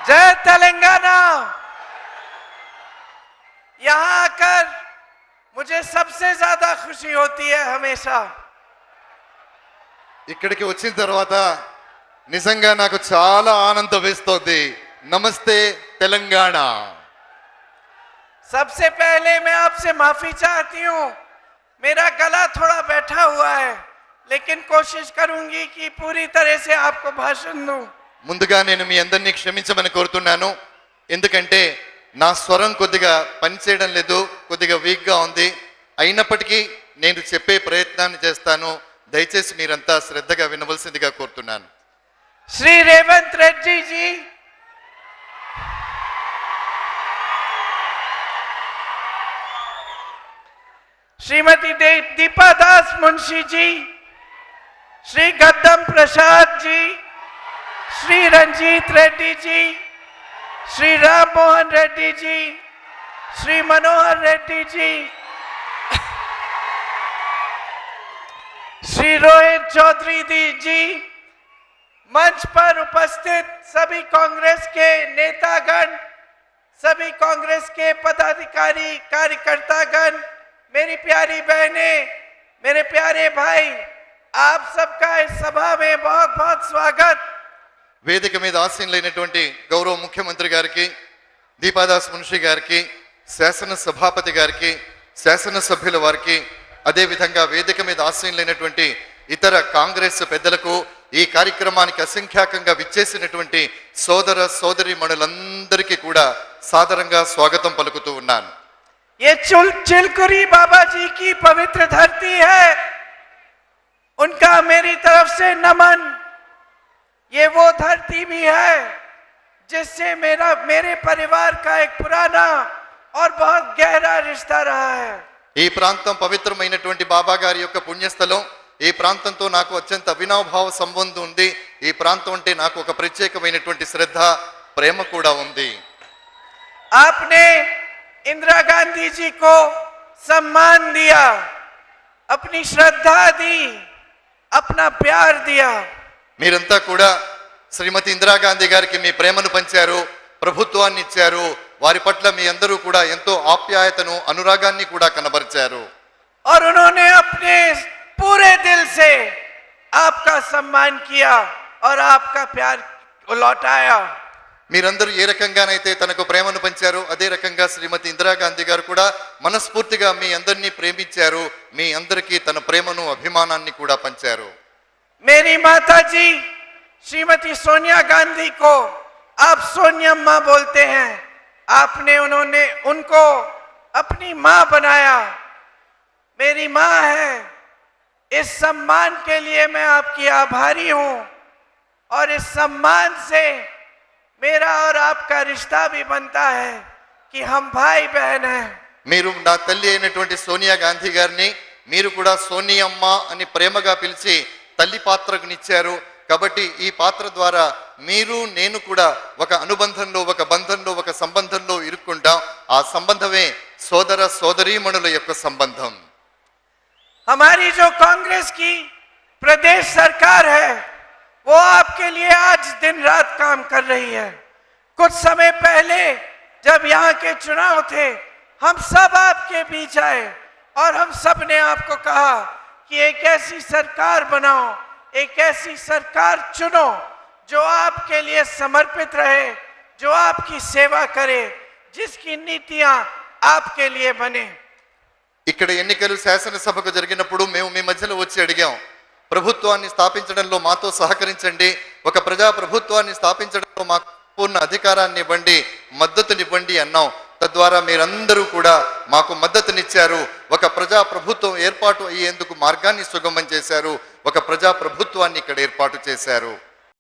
जय तेलंगाना। यहां आकर मुझे सबसे ज्यादा खुशी होती है हमेशा। ఇక్కడికి వచ్చిన తర్వాత నిజంగా నాకు చాలా ఆనందం వేస్తోంది। నమస్తే తెలంగాణ। सबसे पहले मैं आपसे माफी चाहती हूं, मेरा गला थोड़ा बैठा हुआ है, लेकिन कोशिश करूंगी कि पूरी तरह से आपको भाषण दूं। ముందుగా నేను మీ అందరినీ క్షమించమని కోరుతున్నాను, ఎందుకంటే నా స్వరం కొద్దిగా పనిచేయడం లేదు, కొద్దిగా వీక్గా ఉంది। అయినప్పటికీ నేను చెప్పే ప్రయత్నాన్ని చేస్తాను, దయచేసి మీరంతా శ్రద్ధగా వినవలసిందిగా కోరుతున్నాను। श्री रेवंत रेड्डी जी, श्रीमती दीपा दास मुंशी जी, श्री गद्दम प्रसाद जी, श्री रंजीत रेड्डी जी, श्री राम मोहन रेड्डी जी, श्री मनोहर रेड्डी जी, श्री रोहित चौधरी जी, मंच पर उपस्थित सभी कांग्रेस के नेतागण, सभी कांग्रेस के पदाधिकारी कार्यकर्तागण, मेरी प्यारी बहनें, मेरे प्यारे भाई, आप सबका इस सभा में बहुत बहुत स्वागत। వేదిక మీద ఆసీనులైనటువంటి గౌరవ ముఖ్యమంత్రి గారికి, దీపాదాస్ మున్షి గారికి, శాసన సభాపతి గారికి, శాసనసభ్యుల వారికి, అదేవిధంగా వేదిక మీద ఆసీనులైనటువంటి ఇతర కాంగ్రెస్ పెద్దలకు, ఈ కార్యక్రమానికి అసంఖ్యాకంగా విచ్చేసినటువంటి సోదర సోదరీమణులందరికీ కూడా సాదరంగా స్వాగతం పలుకుతూ ఉన్నాను। ये चिलकुरी बाबा जी की पवित्र धरती है, उनका मेरी तरफ से नमन। ये वो धरती भी है जिससे मेरे परिवार का एक पुराना और बहुत गहरा रिश्ता रहा है। ఈ ప్రాంతం పవిత్రమైనటువంటి బాబా గారి యొక్క పుణ్యస్థలం। ఈ ప్రాంతంతో నాకు అత్యంత అవినాభావ సంబంధం ఉంది। ఈ ప్రాంతం అంటే నాకు ఒక ప్రత్యేకమైనటువంటి శ్రద్ధ, ప్రేమ కూడా ఉంది। आपने इंदिरा गांधी जी को सम्मान दिया, अपनी श्रद्धा दी, अपना प्यार दिया। మీరంతా కూడా శ్రీమతి ఇందిరాగాంధీ గారికి మీ ప్రేమను పంచారు, ప్రభుత్వాన్ని ఇచ్చారు। వారి పట్ల మీ అందరూ కూడా ఎంతో ఆప్యాయతను, అనురాగాన్ని కూడా కనబరిచారు। और उन्होंने अपने पूरे दिल से आपका सम्मान किया और आपका प्यार लौटाया। మీరందరూ ఏ రకంగానైతే తనకు ప్రేమను పంచారో అదే రకంగా శ్రీమతి ఇందిరాగాంధీ గారు కూడా మనస్ఫూర్తిగా మీ అందరినీ ప్రేమించారు, మీ అందరికీ తన ప్రేమను, అభిమానాన్ని కూడా పంచారు। मेरी माता जी श्रीमती सोनिया गांधी को आप सोनियम्मा बोलते हैं। आपने उनको अपनी मां बनाया, मेरी मां है। इस सम्मान के लिए मैं आपकी आभारी हूं, और इस सम्मान से मेरा और आपका रिश्ता भी बनता है कि हम भाई बहन हैं। మీరు నా తల్లి అయినటువంటి సోనియా గాంధీ గారిని మీరు కూడా సోనియమ్మ అని ప్రేమగా పిలిచి తల్లి పాత్రకునిచ్చారు। కాబట్టి ఈ పాత్ర ద్వారా మీరు నేను కూడా ఒక అనుబంధంలో, ఒక బంధంలో, ఒక సంబంధంలో ఇరుక్కుంటాం। ఆ సంబంధమే సోదర సోదరీమణుల యొక్క సంబంధం। हमारी जो कांग्रेस की प्रदेश सरकार है वो आपके लिए आज दिन रात काम कर रही है। कुछ समय पहले जब यहाँ के चुनाव थे, हम सब आपके बीच आए और हम सब ने आपको कहा कि एक ऐसी सरकार बनाओ, एक ऐसी सरकार चुनो जो आपके लिए समर्पित रहे, जो आपकी सेवा करे, जिसकी नीतियां आपके लिए बने। ఇక్కడ ఎన్నికలు శాసనసభకు జరిగినప్పుడు మేము మీ మధ్యలో వచ్చి అడిగాం, ప్రభుత్వాన్ని స్థాపించడంలో మాతో సహకరించండి, ఒక ప్రజా ప్రభుత్వాన్ని స్థాపించడంలో మాకు పూర్ణ అధికారాన్ని ఇవ్వండి, మద్దతునివ్వండి అన్నాం। తద్వారా మీరందరూ కూడా మాకు మద్దతునిచ్చారు, ఒక ప్రజా ప్రభుత్వం ఏర్పాటు అయ్యేందుకు మార్గాన్ని సుగమం చేశారు, ఒక ప్రజా ప్రభుత్వాన్ని ఇక్కడ ఏర్పాటు చేశారు।